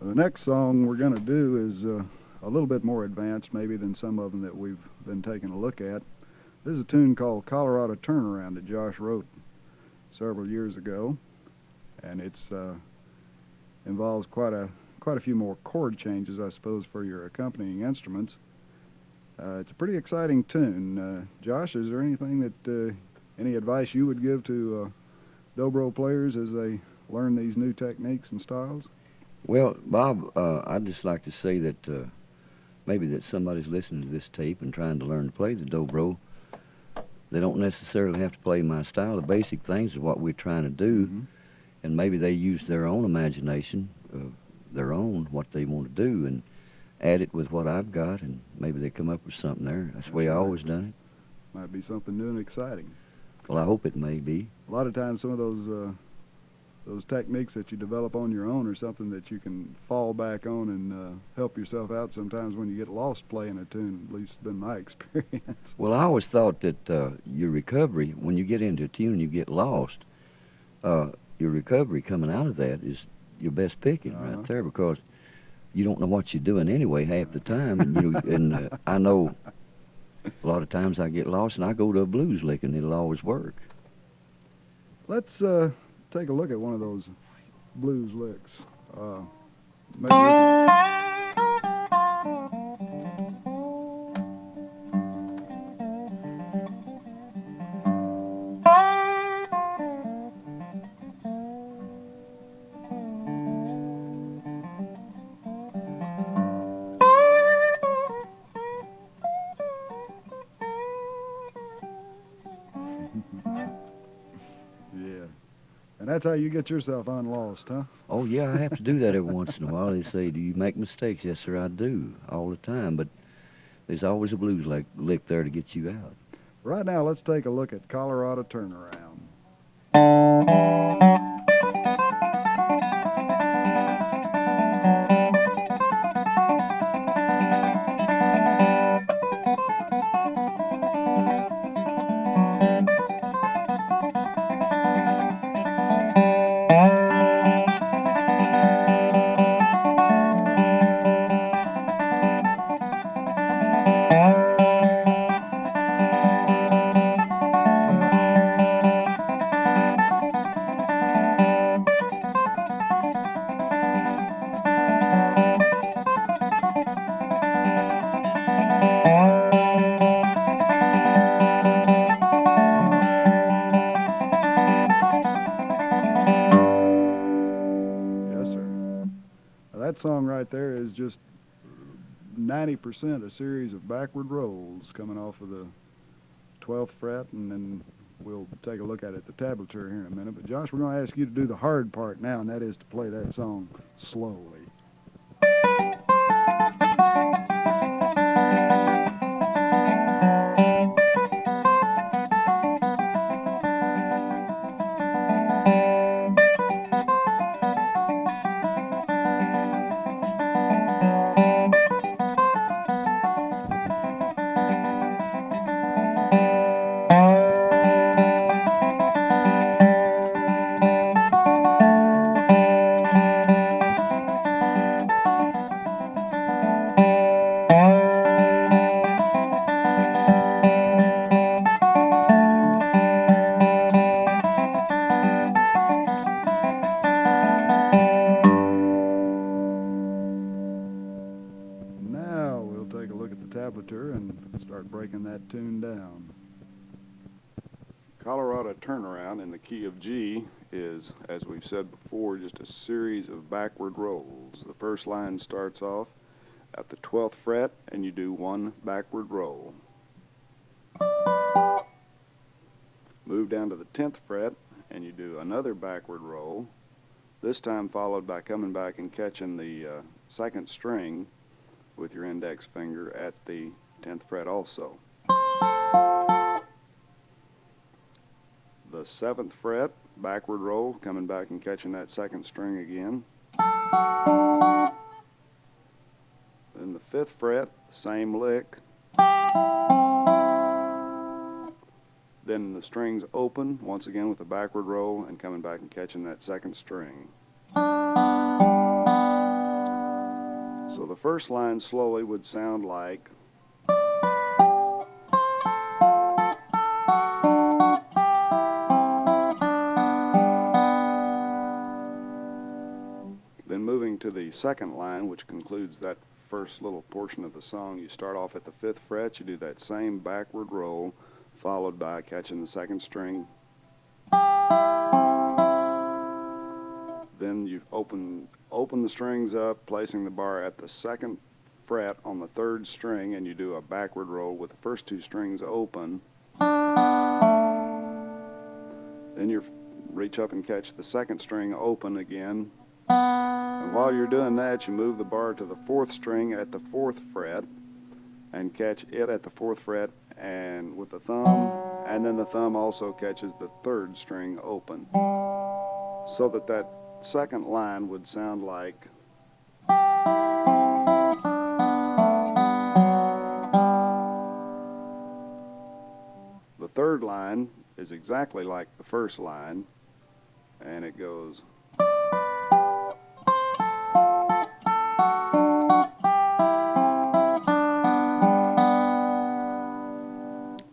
The next song we're going to do is a little bit more advanced maybe than some of them that we've been taking a look at. This is a tune called Colorado Turnaround that Josh wrote several years ago, and it's involves quite a few more chord changes, I suppose, for your accompanying instruments. It's a pretty exciting tune. Josh, is there anything that any advice you would give to dobro players as they learn these new techniques and styles? Well, Bob, I'd just like to say that maybe that somebody's listening to this tape and trying to learn to play the dobro. They don't necessarily have to play my style. The basic things are what we're trying to do, and maybe they use their own imagination, their own, what they want to do, and add it with what I've got, and maybe they come up with something there. That's the way I always done it. Might be something new and exciting. Well, I hope it may be. A lot of times some of those techniques that you develop on your own are something that you can fall back on and help yourself out sometimes when you get lost playing a tune. At least it's been my experience. Well, I always thought that your recovery, when you get into a tune and you get lost, your recovery coming out of that is your best picking right there, because you don't know what you're doing anyway half the time. And, I know a lot of times I get lost and I go to a blues lick and it'll always work. Let's take a look at one of those blues licks. Maybe we can... Yeah. And that's how you get yourself unlost, huh? Oh, yeah, I have to do that every once in a while. They say, do you make mistakes? Yes, sir, I do, all the time. But there's always a blues lick there to get you out. Right now, let's take a look at Colorado Turnaround. That song right there is just 90% a series of backward rolls coming off of the 12th fret, and then we'll take a look at it at the tablature here in a minute. But Josh, we're going to ask you to do the hard part now, and that is to play that song slowly. tablature and start breaking that tune down. Colorado Turnaround in the key of G is, as we've said before, just a series of backward rolls. The first line starts off at the 12th fret and you do one backward roll. Move down to the 10th fret and you do another backward roll, this time followed by coming back and catching the second string with your index finger at the 10th fret also. The 7th fret, backward roll, coming back and catching that second string again. Then the 5th fret, same lick. Then the strings open once again with a backward roll and coming back and catching that second string. So the first line slowly would sound like, then moving to the second line, which concludes that first little portion of the song, you start off at the 5th fret, you do that same backward roll, followed by catching the second string. Then you open the strings up, placing the bar at the 2nd fret on the 3rd string, and you do a backward roll with the first 2 strings open. Then you reach up and catch the 2nd string open again. And while you're doing that, you move the bar to the 4th string at the 4th fret and catch it at the 4th fret and with the thumb, and then the thumb also catches the 3rd string open. So that second line would sound like, the third line is exactly like the first line, and it goes,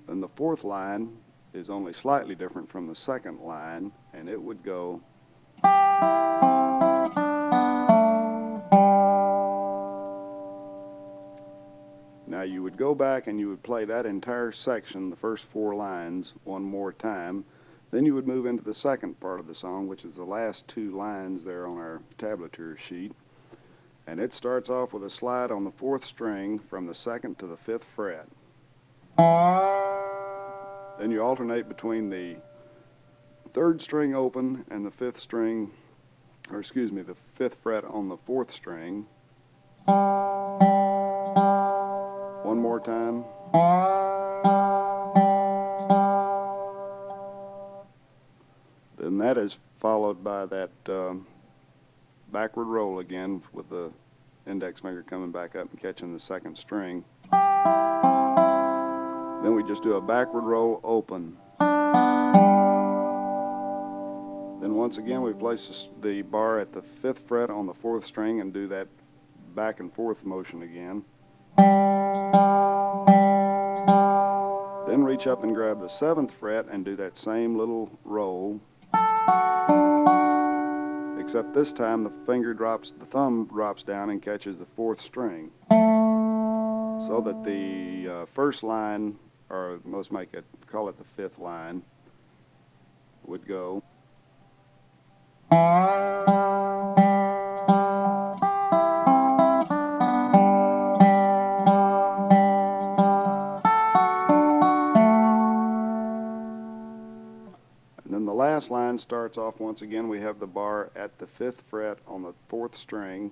then the fourth line is only slightly different from the second line, and it would go, now you would go back and you would play that entire section, the first 4 lines, one more time. Then you would move into the second part of the song, which is the last 2 lines there on our tablature sheet. And it starts off with a slide on the 4th string from the 2nd to the 5th fret. Then you alternate between the 3rd string open and the 5th string, or excuse me, the 5th fret on the 4th string. One more time. Then that is followed by that backward roll again with the index finger coming back up and catching the 2nd string. Then we just do a backward roll open. Then once again we place the bar at the 5th fret on the 4th string and do that back and forth motion again. Then reach up and grab the 7th fret and do that same little roll, except this time the thumb drops down and catches the 4th string, so that the first line, or let's call it the 5th line, would go, and then the last line starts off once again. We have the bar at the 5th fret on the 4th string.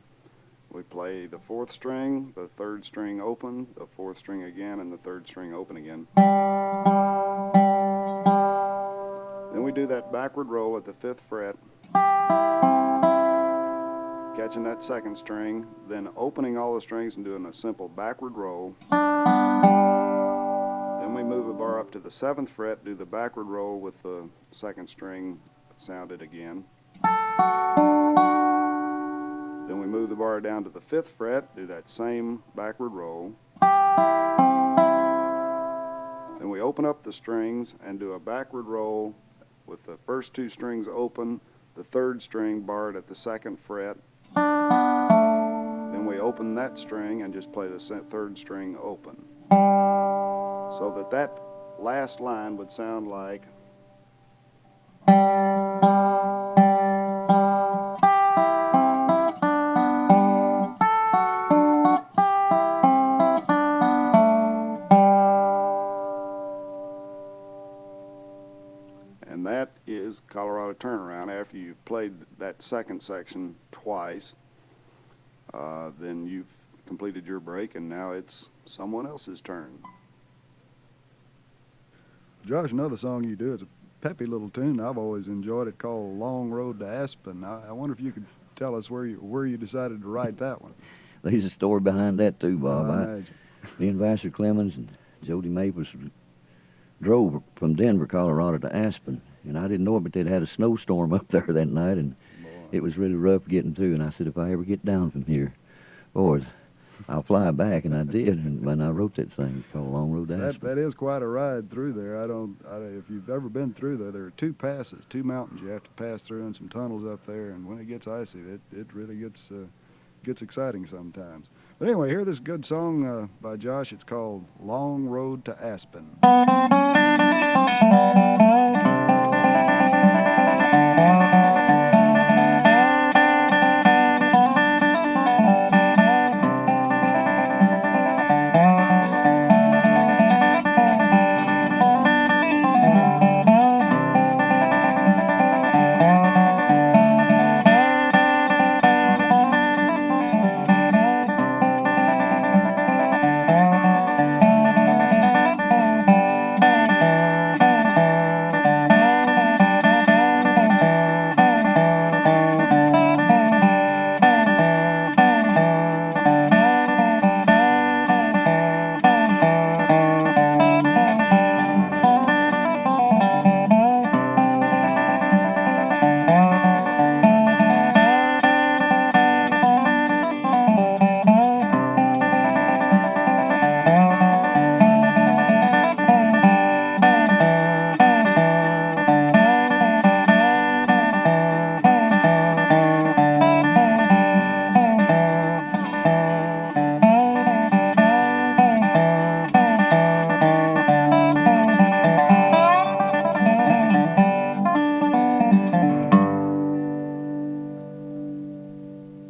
We play the 4th string, the 3rd string open, the 4th string again, and the 3rd string open again. Then we do that backward roll at the 5th fret, catching that 2nd string, then opening all the strings and doing a simple backward roll. Then we move the bar up to the 7th fret, do the backward roll with the 2nd string sounded again. Then we move the bar down to the 5th fret, do that same backward roll. Then we open up the strings and do a backward roll with the first 2 strings open, the 3rd string barred at the 2nd fret. Then we open that string and just play the 3rd string open. So that last line would sound like, and that is Colorado Turnaround. After you've played that second section twice, then you've completed your break, and now it's someone else's turn. Josh, another song you do is a peppy little tune I've always enjoyed it, called Long Road to Aspen. I wonder if you could tell us where you decided to write that one. There's a story behind that too, Bob. I imagine. Me and Vassar Clemens and Jody Maples drove from Denver, Colorado to Aspen, and I didn't know it, but they'd had a snowstorm up there that night, and it was really rough getting through, and I said, if I ever get down from here, Boy, I'll fly back, and I did, and when I wrote that thing, it's called Long Road to Aspen. That is quite a ride through there. If you've ever been through there are two passes, two mountains you have to pass through, and some tunnels up there. And when it gets icy, it really gets exciting sometimes. But anyway, hear this good song by Josh. It's called Long Road to Aspen.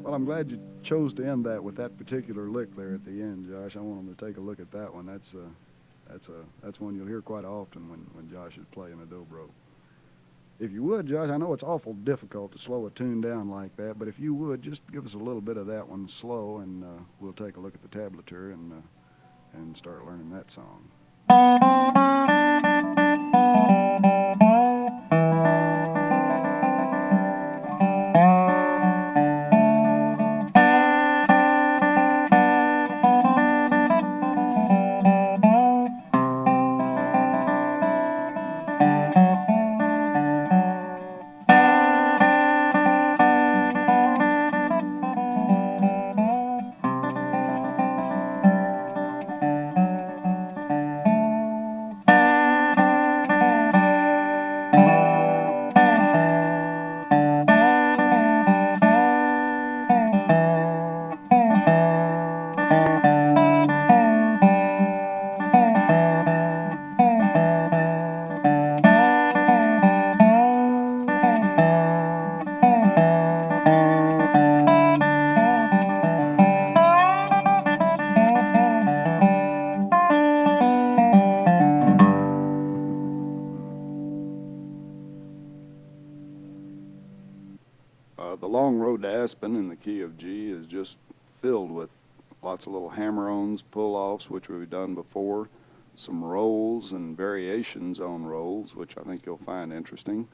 I'm glad you chose to end that with that particular lick there at the end, Josh. I want them to take a look at that one. That's one you'll hear quite often when Josh is playing a dobro. If you would, Josh, I know it's awful difficult to slow a tune down like that, but if you would, just give us a little bit of that one slow, and we'll take a look at the tablature and start learning that song. The Long Road to Aspen in the key of G is just filled with lots of little hammer-ons, pull-offs, which we've done before, some rolls and variations on rolls, which I think you'll find interesting,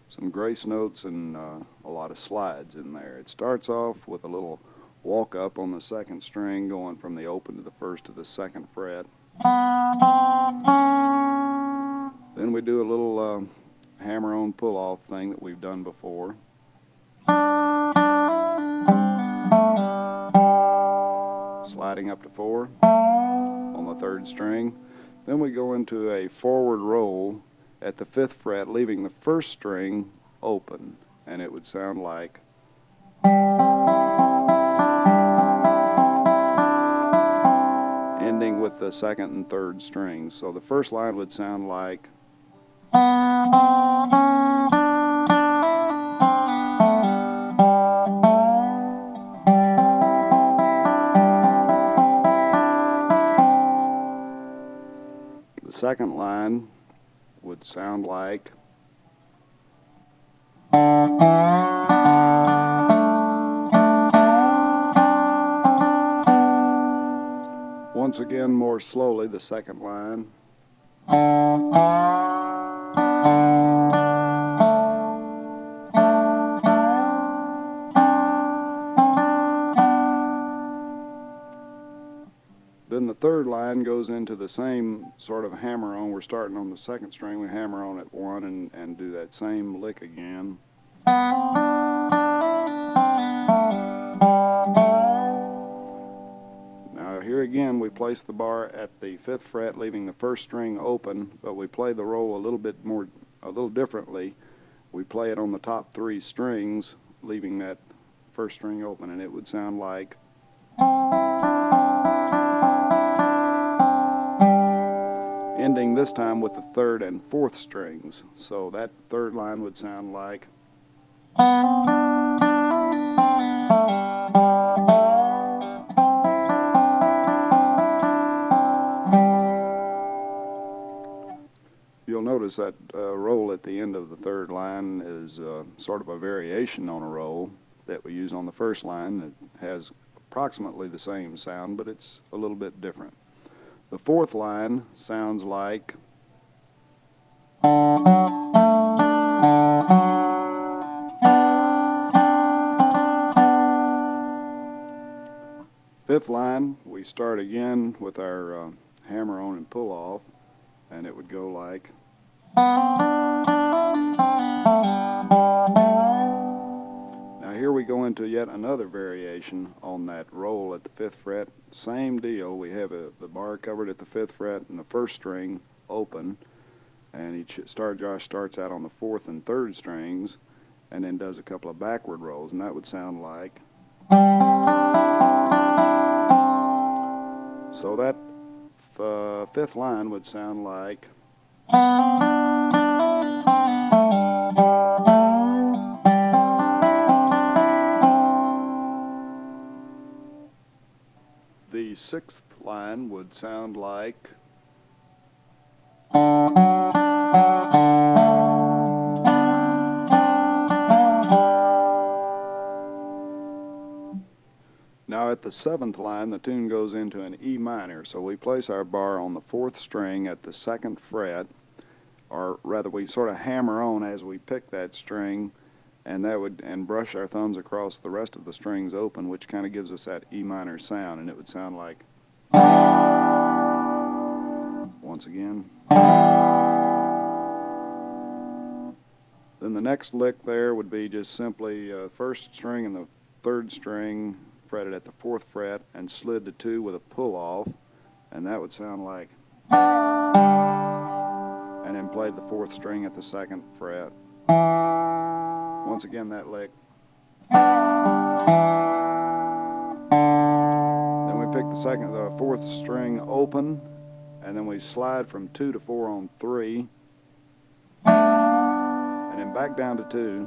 some grace notes, and a lot of slides in there. It starts off with a little walk-up on the second string, going from the open to the first to the second fret. Then we do a little hammer-on pull-off thing that we've done before. Sliding up to 4 on the third string. Then we go into a forward roll at the 5th fret, leaving the first string open, and it would sound like ending with the 2nd and 3rd strings. So the first line would sound like the second line would sound like once again more slowly the second line. Then the third line goes into the same sort of hammer-on. We're starting on the second string, we hammer on at 1 and do that same lick again. place the bar at the 5th fret, leaving the 1st string open, but we play the roll a little differently. We play it on the top 3 strings, leaving that 1st string open, and it would sound like, ending this time with the 3rd and 4th strings. So that 3rd line would sound like, you'll notice that roll at the end of the 3rd line is sort of a variation on a roll that we use on the 1st line. It has approximately the same sound, but it's a little bit different. The 4th line sounds like, fifth line, we start again with our hammer on and pull off, and it would go like, now here we go into yet another variation on that roll at the 5th fret. Same deal, we have the bar covered at the 5th fret and the 1st string open, and Josh starts out on the 4th and 3rd strings and then does a couple of backward rolls, and that would sound like, so that 5th line would sound like, the 6th line would sound like, now at the 7th line, the tune goes into an E minor, so we place our bar on the 4th string at the 2nd fret, or rather we sort of hammer on as we pick that string, and brush our thumbs across the rest of the strings open, which kind of gives us that E minor sound, and it would sound like, once again. Then the next lick there would be just simply 1st string and the 3rd string fretted at the 4th fret and slid to 2 with a pull off, and that would sound like, and then played the 4th string at the 2nd fret. Once again that lick. Then we pick the 4th string open, and then we slide from 2 to 4 on 3, and then back down to 2,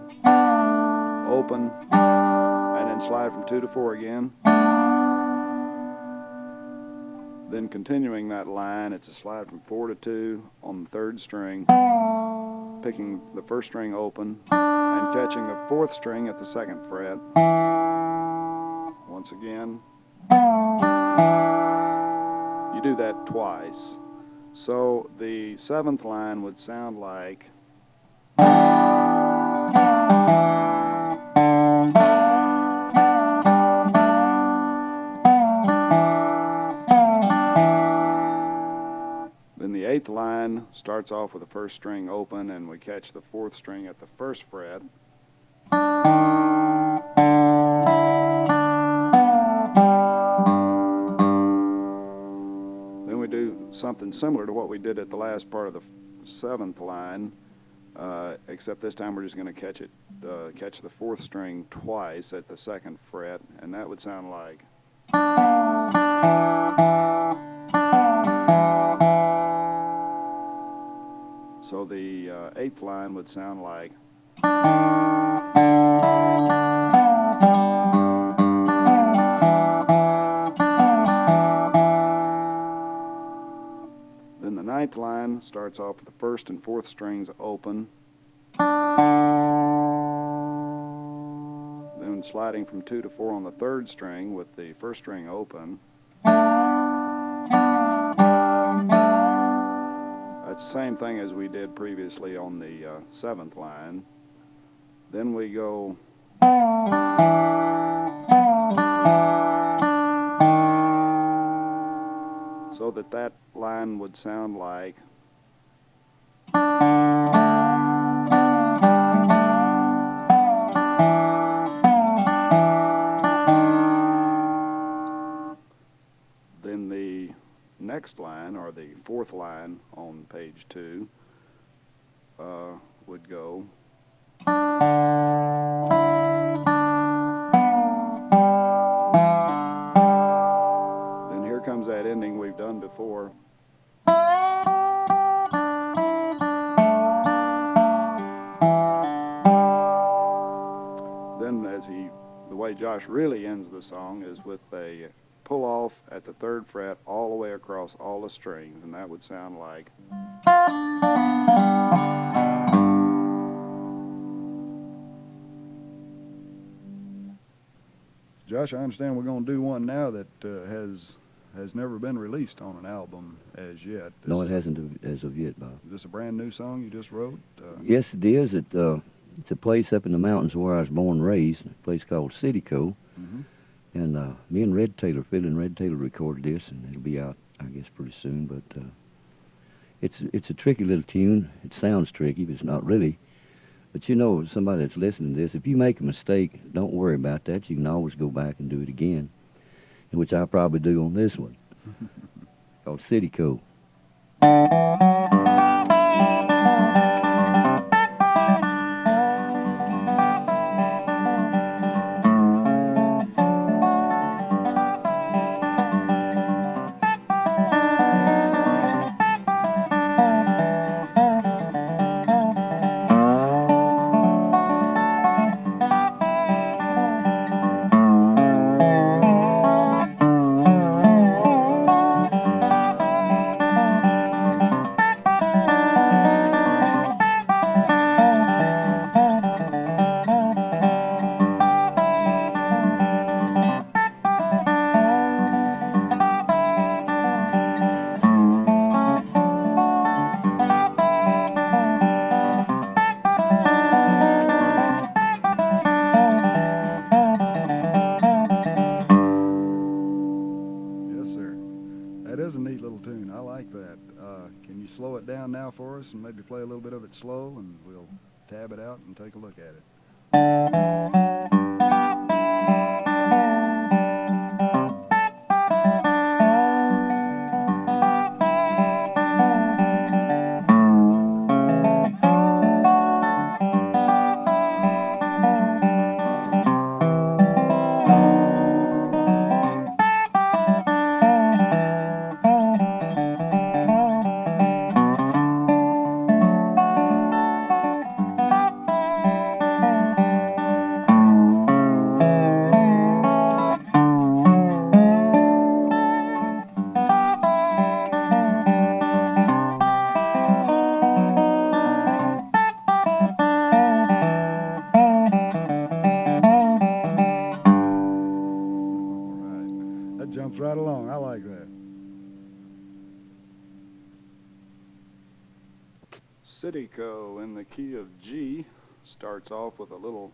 open, and then slide from 2 to 4 again. Then continuing that line, it's a slide from 4 to 2 on the 3rd string, picking the 1st string open and catching the 4th string at the 2nd fret. Once again, you do that twice. So the 7th line would sound like, then the 8th line starts off with the 1st string open, and we catch the 4th string at the 1st fret. Then we do something similar to what we did at the last part of the 7th line, except this time we're just going to catch the 4th string twice at the 2nd fret, and that would sound like, so the 8th line would sound like, then the 9th line starts off with the 1st and 4th strings open, then sliding from 2 to 4 on the 3rd string with the 1st string open. That's the same thing as we did previously on the 7th line. Then we go, so that line would sound like, then the next line, or the fourth line on page 2, would go. Then here comes that ending we've done before. Then the way Josh really ends the song is with a pull off at the 3rd fret all the way across all the strings, and that would sound like. Josh, I understand we're going to do one now that has never been released on an album as yet. No, it hasn't as of yet, Bob. Is this a brand new song you just wrote? Yes, it is. It's a place up in the mountains where I was born and raised, a place called Citico. Mm-hmm. And me and Phil and Red Taylor recorded this, and it'll be out, I guess, pretty soon. But it's a tricky little tune. It sounds tricky, but it's not really. But you know, somebody that's listening to this, if you make a mistake, don't worry about that. You can always go back and do it again, which I'll probably do on this one, called Citico. Can you slow it down now for us and maybe play a little bit of it slow, and we'll tab it out and take a look at it. Jumps right along. I like that. Citico in the key of G starts off with a little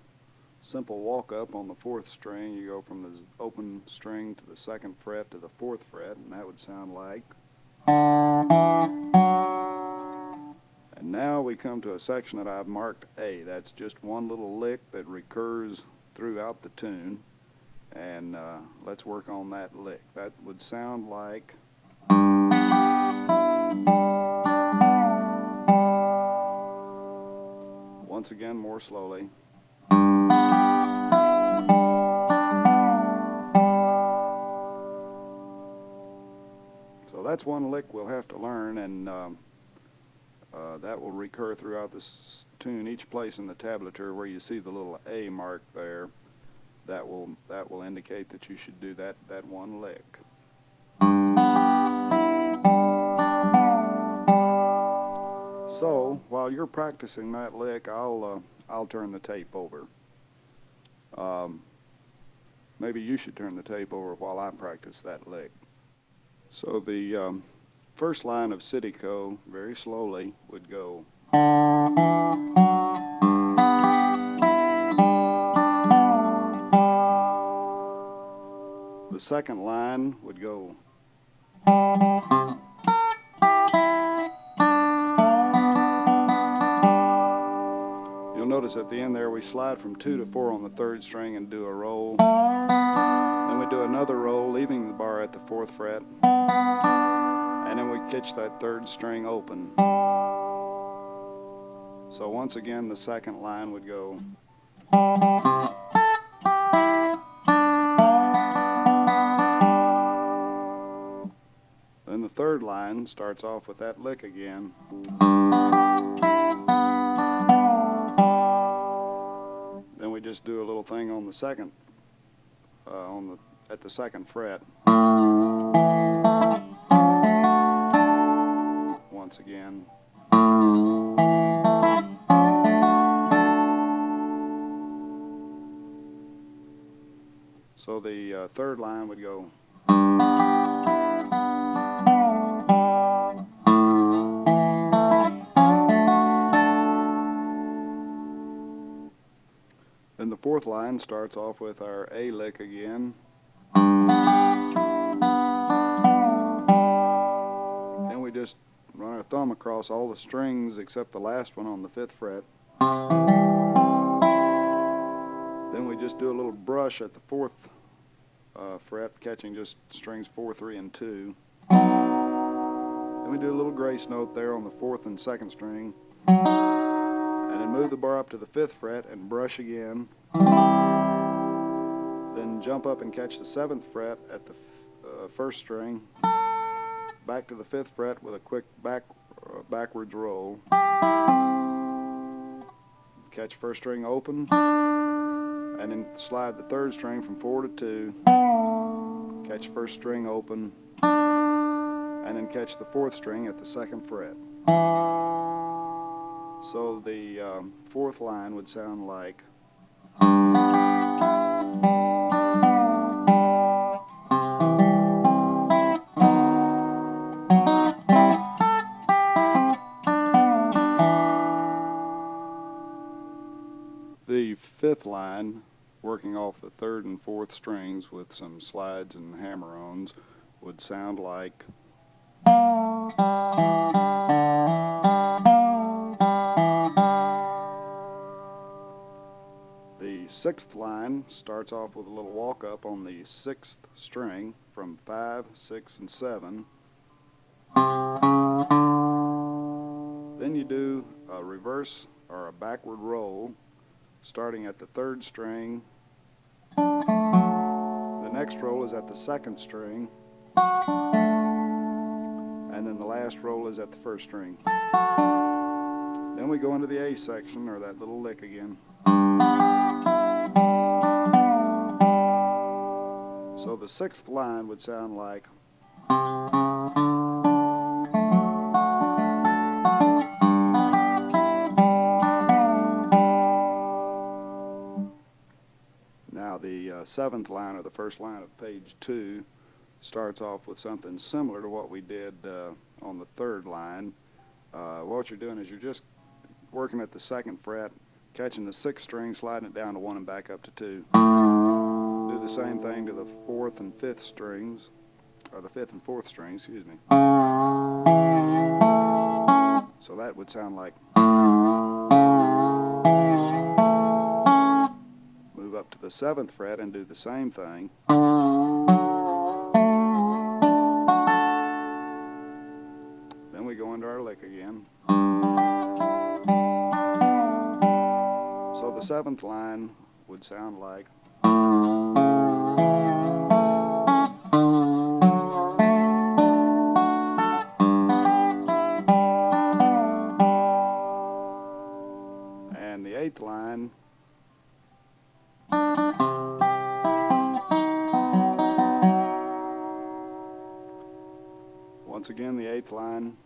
simple walk up on the 4th string. You go from the open string to the 2nd fret to the 4th fret, and that would sound like. And now we come to a section that I've marked A. That's just one little lick that recurs throughout the tune. And let's work on that lick. That would sound like. Once again, more slowly. So that's one lick we'll have to learn, and that will recur throughout this tune. Each place in the tablature where you see the little A mark there, that will indicate that you should do that one lick. So while you're practicing that lick, I'll turn the tape over. Maybe you should turn the tape over while I practice that lick. So the first line of Citico, very slowly, would go. The second line would go. You'll notice at the end there we slide from 2 to 4 on the 3rd string and do a roll. Then we do another roll, leaving the bar at the 4th fret. and then we catch that third string open. So once again the second line would go. Then the third line starts off with that lick again. Then we just do a little thing on the second, at the second fret. Once again. So the third line would go. Then the fourth line starts off with our A lick again. Then we just run our thumb across all the strings except the last one on the 5th fret. Then we just do a little brush at the 4th fret, catching just strings 4, 3, and 2. Then we do a little grace note there on the 4th and 2nd string. And then move the bar up to the 5th fret and brush again. Then jump up and catch the 7th fret at the 1st string. Back to the 5th fret with a quick backwards roll. Catch 1st string open. And then slide the 3rd string from 4 to 2. Catch 1st string open. And then catch the 4th string at the 2nd fret. So the 4th line would sound like. The 5th line, working off the 3rd and 4th strings with some slides and hammer-ons, would sound like. The 6th line starts off with a little walk up on the 6th string from 5, 6, and 7. Then you do a reverse or a backward roll starting at the 3rd string. The next roll is at the 2nd string, and then the last roll is at the 1st string. Then we go into the A section, or that little lick again. So the 6th line would sound like. Now the 7th line, or the first line of page 2, starts off with something similar to what we did on the 3rd line. What you're doing is you're just working at the 2nd fret, catching the 6th string, sliding it down to 1 and back up to 2. Do the same thing to the 4th and 5th strings, or the 5th and 4th strings, excuse me. So that would sound like. Move up to the 7th fret and do the same thing. Then we go into our lick again. So the 7th line would sound like. And the 8th line once again, the 8th line.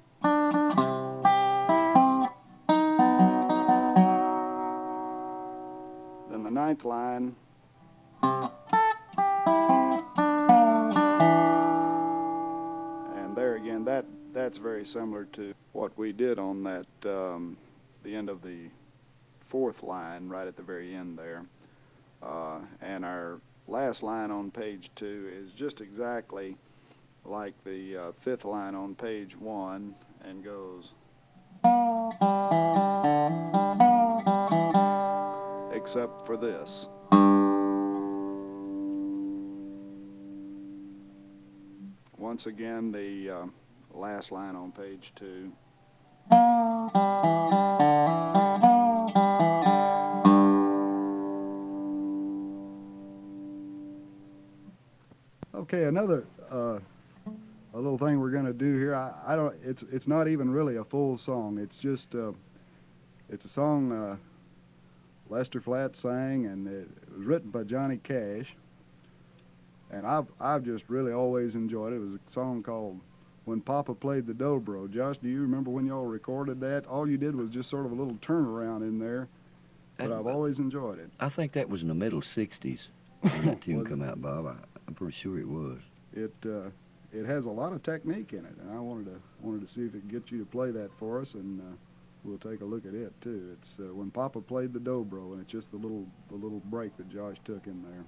Then the 9th line. And there again, that's very similar to what we did on that the end of the 4th line, right at the very end there. And our last line on page 2 is just exactly like the 5th line on page 1, and goes. Except for this. Once again, the last line on page 2. Okay, another a little thing we're going to do here. I don't. It's not even really a full song. It's just it's a song Lester Flatt sang, and it was written by Johnny Cash. And I've just really always enjoyed it. It was a song called "When Papa Played the Dobro." Josh, do you remember when y'all recorded that? All you did was just sort of a little turnaround in there, but I've always enjoyed it. I think that was in the middle '60s when that tune come out, Bob. I'm pretty sure it was. It has a lot of technique in it, and I wanted to see if it could get you to play that for us, and we'll take a look at it too. It's "When Papa Played the Dobro," and it's just the little break that Josh took in there.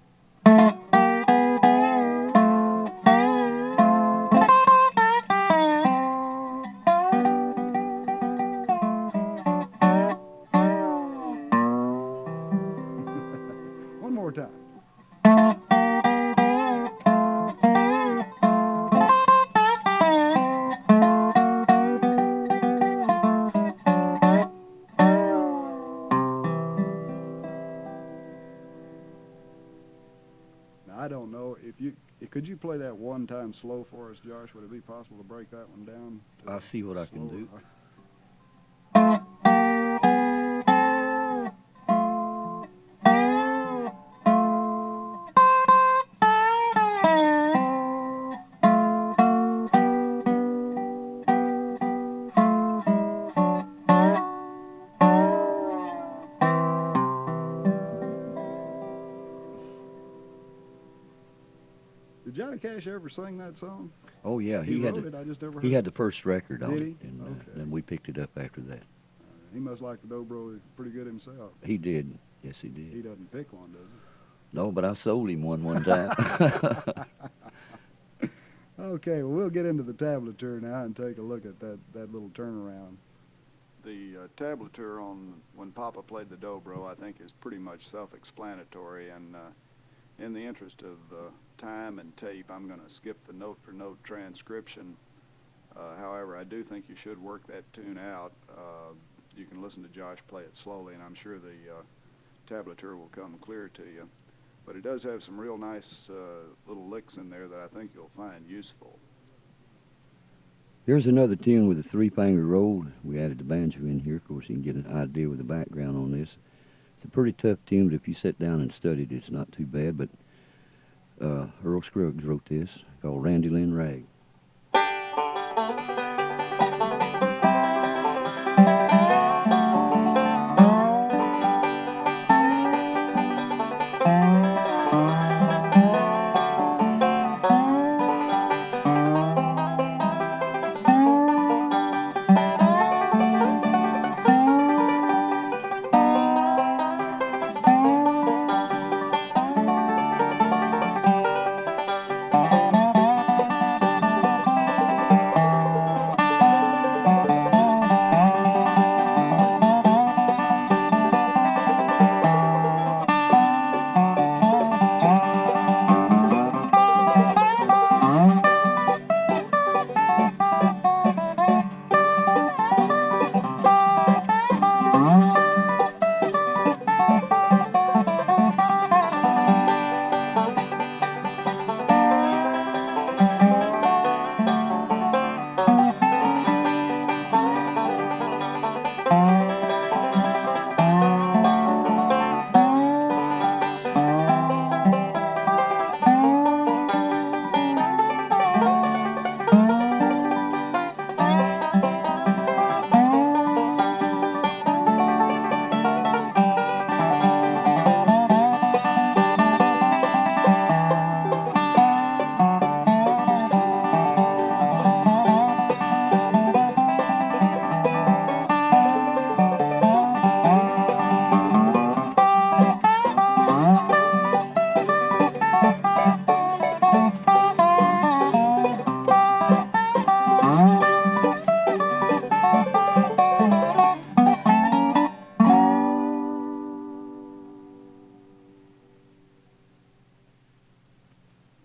One more time. I don't know if you could you play that one time slow for us, Josh? Would it be possible to break that one down? I'll see what I can do. Did Johnny Cash ever sing that song? Oh yeah, he wrote it. I just never heard he had it. the first record on Did it, he? and Okay. then we picked it up after that. He must like the dobro pretty good himself. He did. Yes, he did. He doesn't pick one, does No, but I sold him one time. he? Okay, well, we'll get into the tablature now and take a look at that little turnaround. The tablature on "When Papa Played the Dobro," I think, is pretty much self-explanatory, and in the interest of time and tape, I'm going to skip the note-for-note transcription. However, I do think you should work that tune out. You can listen to Josh play it slowly, and I'm sure the tablature will come clear to you. But it does have some real nice little licks in there that I think you'll find useful. Here's another tune with a 3-finger roll. We added the banjo in here. Of course, you can get an idea with the background on this. It's a pretty tough tune, but if you sit down and study it, it's not too bad. But Earl Scruggs wrote this, called "Randy Lynn Rag."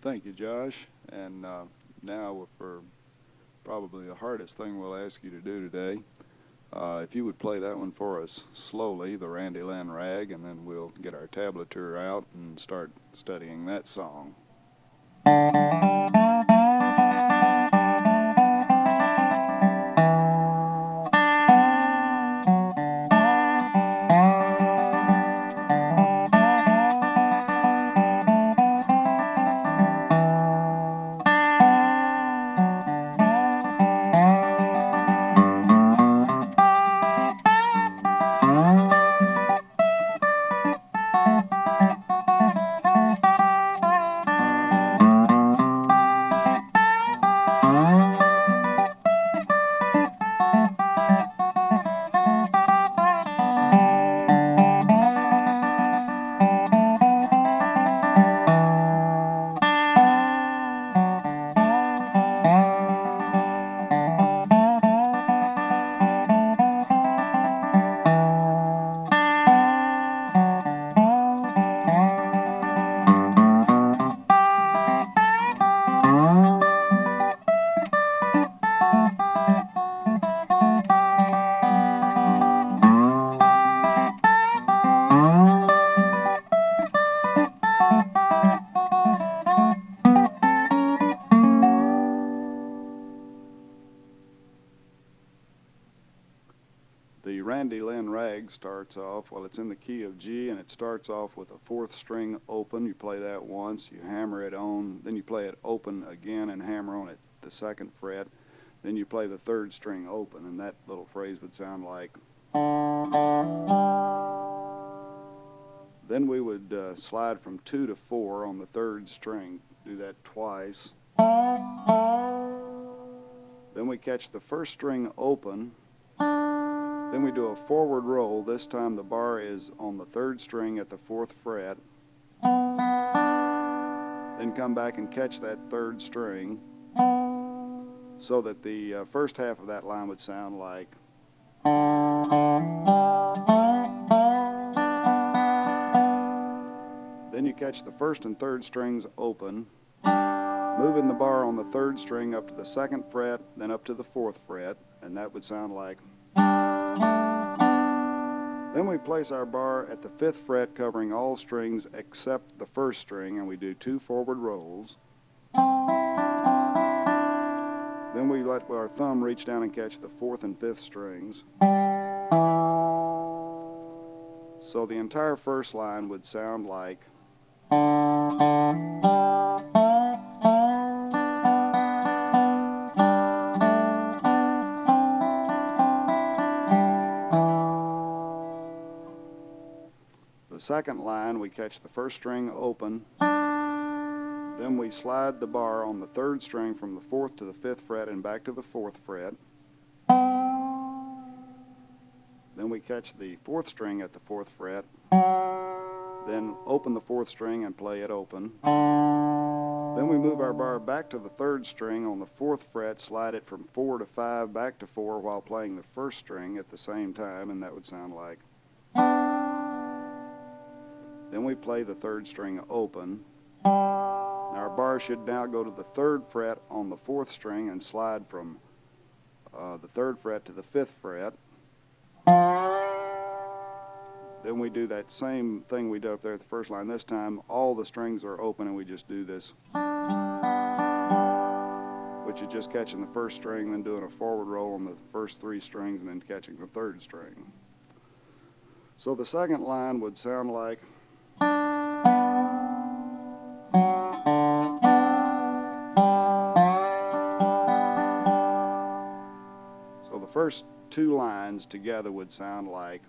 Thank you, Josh. And now for probably the hardest thing we'll ask you to do today. If you would play that one for us slowly, the Lynn Rag, and then we'll get our tablature out and start studying that song. The Lynn Rag starts off, well, it's in the key of G, and it starts off with a 4th string open. You play that once, you hammer it on, then you play it open again and hammer on it the 2nd fret. Then you play the 3rd string open, and that little phrase would sound like. Then we would slide from 2 to 4 on the 3rd string, do that twice. Then we catch the 1st string open. Then we do a forward roll. This time the bar is on the 3rd string at the 4th fret. Then come back and catch that 3rd string so that the first half of that line would sound like. Then you catch the 1st and 3rd strings open, moving the bar on the 3rd string up to the 2nd fret, then up to the 4th fret, and that would sound like. Then we place our bar at the 5th fret, covering all strings except the 1st string, and we do 2 forward rolls. Then we let our thumb reach down and catch the 4th and 5th strings. So the entire first line would sound like. The second line, we catch the 1st string open, then we slide the bar on the 3rd string from the 4th to the 5th fret and back to the 4th fret. Then we catch the 4th string at the 4th fret, then open the 4th string and play it open. Then we move our bar back to the 3rd string on the 4th fret, slide it from 4 to 5 back to 4 while playing the 1st string at the same time, and that would sound like. Then we play the 3rd string open. Our bar should now go to the 3rd fret on the 4th string and slide from the 3rd fret to the 5th fret. Then we do that same thing we did up there at the first line. This time all the strings are open and we just do this, which is just catching the 1st string, then doing a forward roll on the first 3 strings, and then catching the 3rd string. So the second line would sound like. So the first 2 lines together would sound like.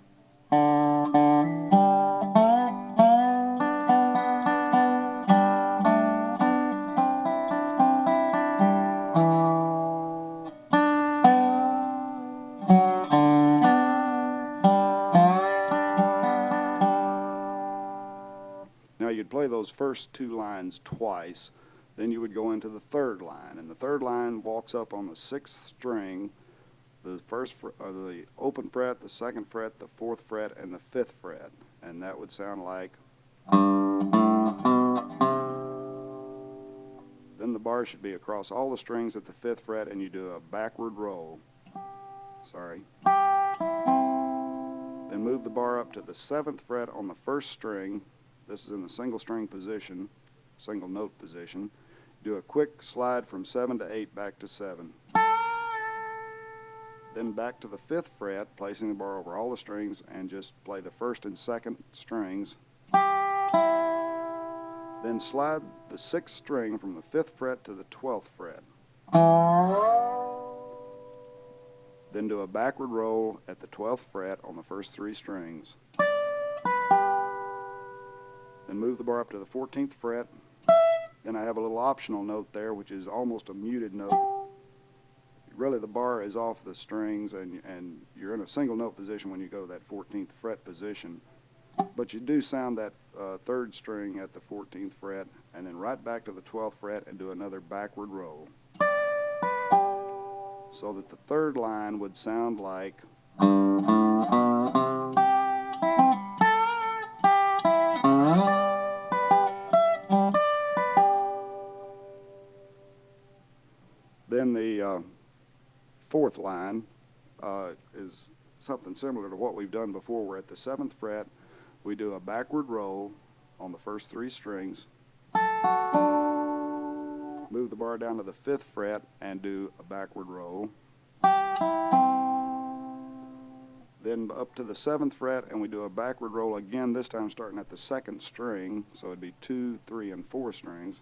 Now you'd play those first 2 lines twice, then you would go into the 3rd line, and the 3rd line walks up on the 6th string, the open fret, the 2nd fret, the 4th fret, and the 5th fret, and that would sound like. Then the bar bar should be across all the strings at the 5th fret, and you do a backward roll. Sorry. Then move the bar up to the 7th fret on the 1st string. This is in the single string position, single note position. Do a quick slide from 7 to 8 back to 7. Then back to the 5th fret, placing the bar over all the strings, and just play the 1st and 2nd strings. Then slide the 6th string from the 5th fret to the 12th fret. Then do a backward roll at the 12th fret on the first 3 strings. Then move the bar up to the 14th fret. Then I have a little optional note there, which is almost a muted note. Really, the bar is off the strings, and you're in a single note position when you go to that 14th fret position. But you do sound that 3rd string at the 14th fret, and then right back to the 12th fret and do another backward roll. So that the 3rd line would sound like then the 4th line is something similar to what we've done before. We're at the 7th fret. We do a backward roll on the first 3 strings. Move the bar down to the 5th fret and do a backward roll. Then up to the 7th fret, and we do a backward roll again, this time starting at the 2nd string, so it'd be 2, 3, and 4 strings.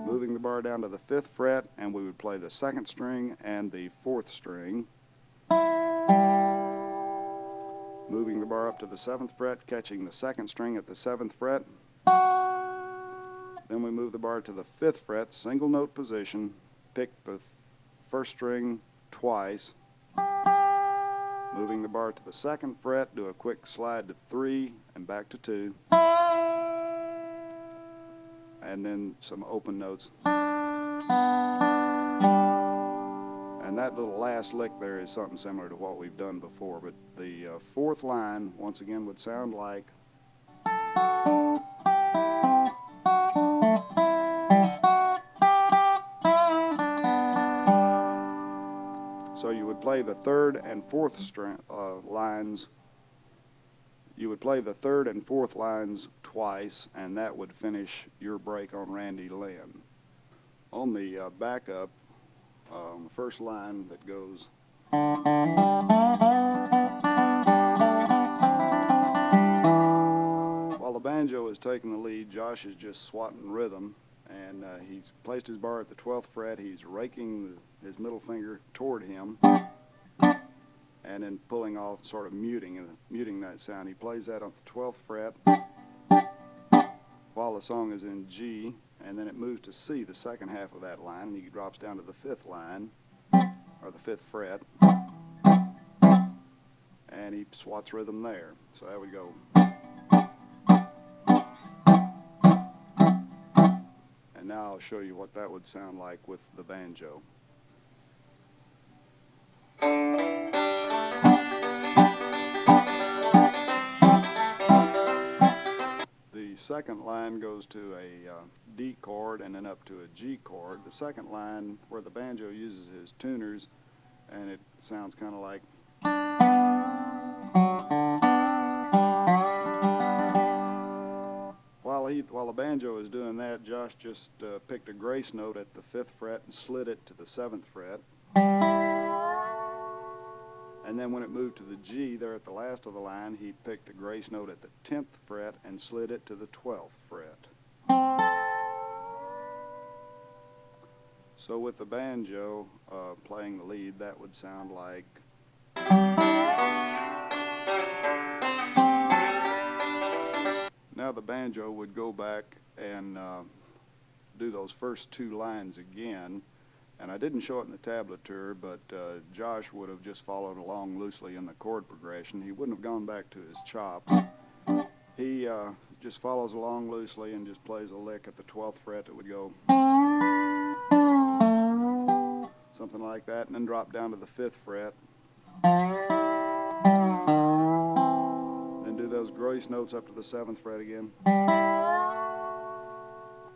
Moving the bar down to the 5th fret, and we would play the 2nd string and the 4th string. Moving the bar up to the 7th fret, catching the 2nd string at the 7th fret. Then we move the bar to the 5th fret, single note position, pick the 1st string twice. Moving the bar to the 2nd fret, do a quick slide to 3 and back to 2. And then some open notes. And that little last lick there is something similar to what we've done before, but the 4th line, once again, would sound like so you would play the 3rd and 4th lines. You would play the 3rd and 4th lines twice, and that would finish your break on Randy Lynn. On the backup, the first line that goes while the banjo is taking the lead, Josh is just swatting rhythm, and he's placed his bar at the 12th fret. He's raking his middle finger toward him and then pulling off, sort of muting that sound. He plays that on the 12th fret while the song is in G, and then it moves to C, the second half of that line, and he drops down to the 5th line, or the 5th fret, and he swats rhythm there. So that would go. And now I'll show you what that would sound like with the banjo. The second line goes to a D chord and then up to a G chord. The second line, where the banjo uses his tuners, and it sounds kind of like. While the banjo is doing that, Josh just picked a grace note at the 5th fret and slid it to the 7th fret. And then when it moved to the G there at the last of the line, he picked a grace note at the 10th fret and slid it to the 12th fret. So with the banjo playing the lead, that would sound like. Now the banjo would go back and do those first 2 lines again. And I didn't show it in the tablature, but Josh would have just followed along loosely in the chord progression. He wouldn't have gone back to his chops. He just follows along loosely and just plays a lick at the 12th fret that would go something like that, and then drop down to the 5th fret. Then do those grace notes up to the 7th fret again.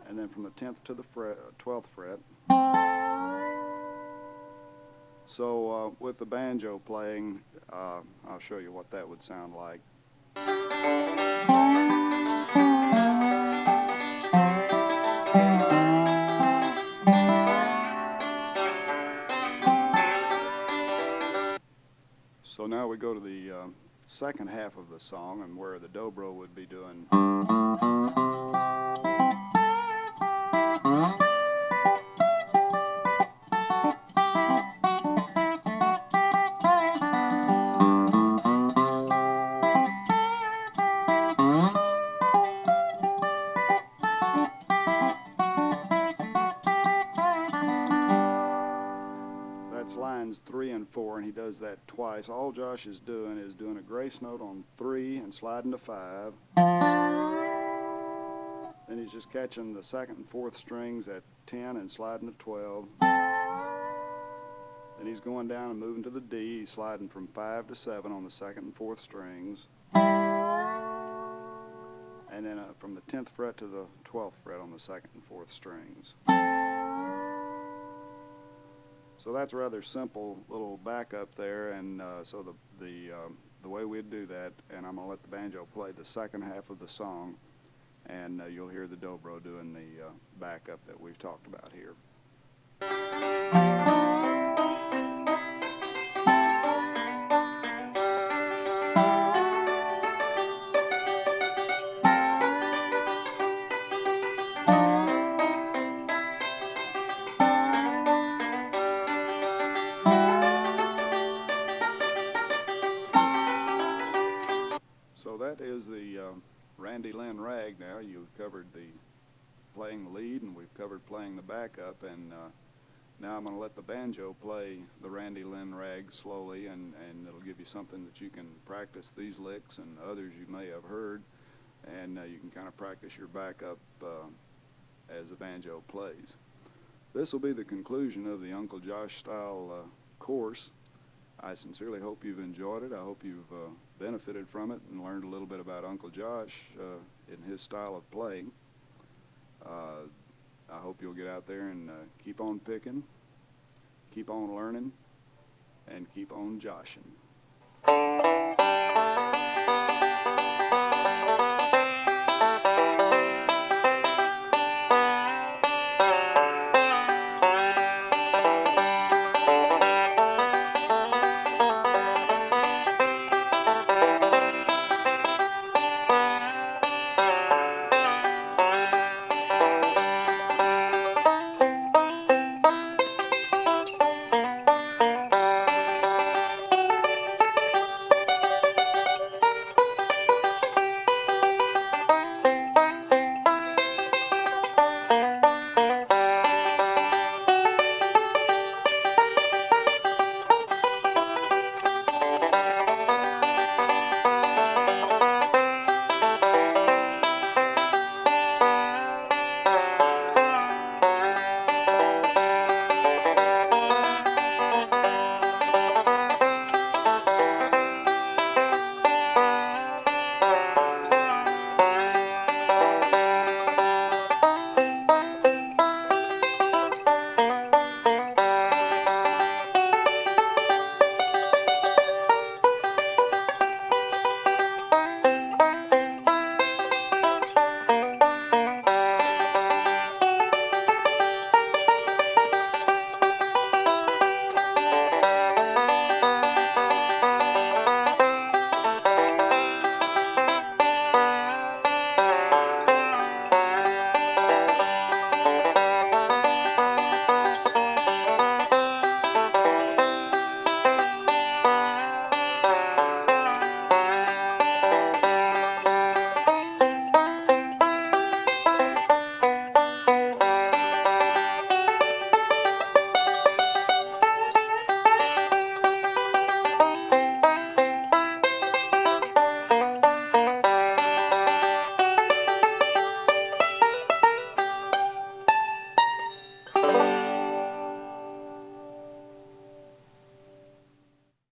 And and then from the 10th to the 12th fret. So with the banjo playing, I'll show you what that would sound like. So now we go to the second half of the song, and where the dobro would be doing. That's lines 3 and 4, and he does that twice. All Josh is doing a grace note on 3 and sliding to 5. Then he's just catching the 2nd and 4th strings at 10 and sliding to 12. Then he's going down and moving to the D. He's sliding from 5 to 7 on the 2nd and 4th strings. And then from the 10th fret to the 12th fret on the 2nd and 4th strings. So that's a rather simple little backup there, and so the way we'd do that, and I'm going to let the banjo play the second half of the song, and you'll hear the dobro doing the backup that we've talked about here. So that is the Randy Lynn Rag now. You've covered the playing the lead, and we've covered playing the backup, and now I'm going to let the banjo play the Randy Lynn Rag slowly, and it'll give you something that you can practice these licks and others you may have heard, and you can kind of practice your backup as the banjo plays. This will be the conclusion of the Uncle Josh style course. I sincerely hope you've enjoyed it. I hope you've benefited from it and learned a little bit about Uncle Josh in his style of playing. I hope you'll get out there and keep on picking, keep on learning, and keep on joshing.